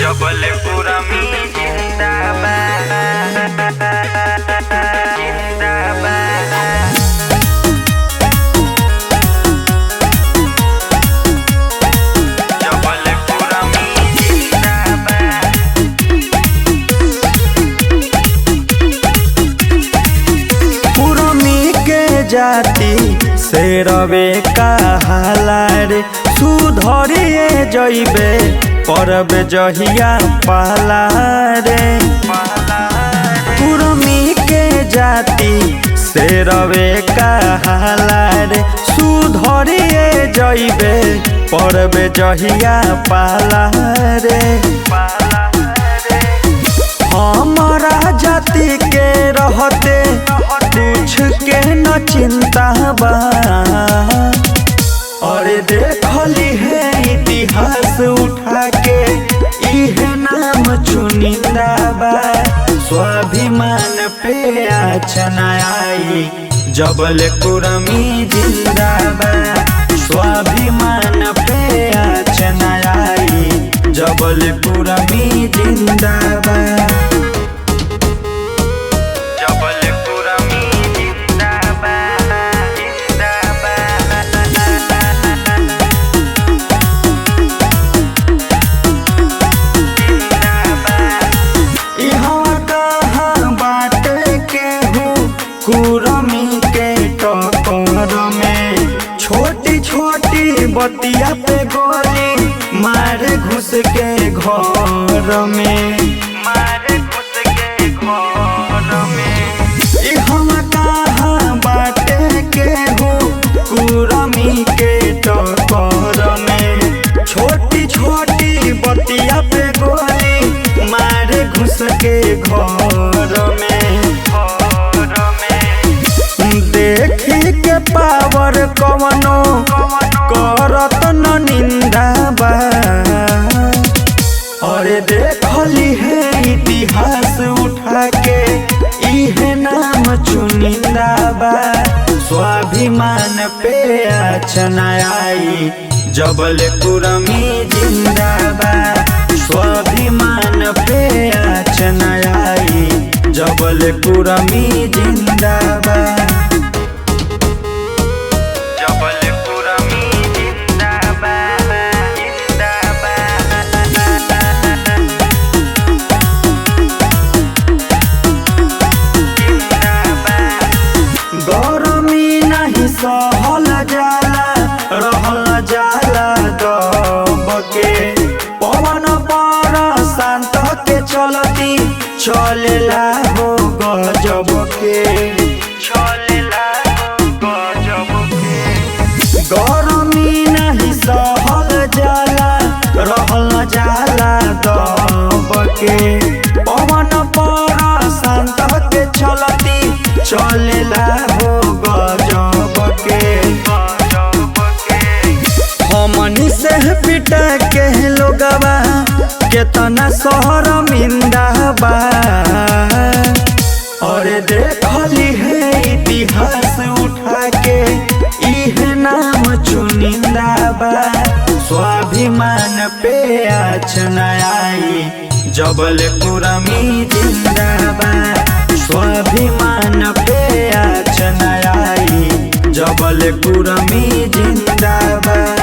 जबलपुर में जिंदाबाद जिंदाबाद। जबलपुर में जिंदाबाद। पुरमी के जाति से रवे कहाला रे सुधरिए जइबे परब जहिया पाला रे। पुरमी के जाति से रवे कहाला रे सुधरिए जइबे परब जहिया पाला रे। हमारा जाति के रहते कुछ के न चिंता बा। और देखली है इतिहास उठा के इहे नाम चुनिंदा बा। स्वाभिमान पे आचना आई जबलपुर में जिंदाबाद। स्वाभिमान पे आचना आई जबलपुर में जिंदाबाद। जबलपुर में जिंदाबाद जिंदाबाद। यहाँ कहाँ बाटे केहू कुरमी के टकर में छोटी छोटी बतिया पे गोली मारे घुस के घर में। मारे घुस के घर में। हम कहाँ बाटे केहू कुरमी के टकर में छोटी छोटी बतिया पे गोली मारे घुस के घर में। देखी के पावर कवनो करत न निंदा बा। और देखली है इतिहास उठा के इहे नाम चुनिंदा बा। स्वाभिमान पे आचना आई जबलपुर में जिंदाबाद। स्वाभिमान पे आचना आई जबलपुर में जिंदाबाद। जबलपुर में जिंदाबाद जिंदाबाद। गरमी नहीं सहल जाला रहल जाला दब के। पवन पर शांत के चलती चलेला हो गजब के। चलेला गजब के। गरमी नहीं सहल जाला रहल जाला दब के। पवन पर शांत के चलती चलेला हो गजब के। हमनी से पिटा के लोगवा केतना शहर मिंदा बा। और देखली है इतिहास उठा के इहे नाम चुनिंदा बा। स्वाभिमान पे आचना आई जबलपुर में जिंदाबाद। स्वाभिमान पे आचना आई जबलपुर में जिंदाबाद।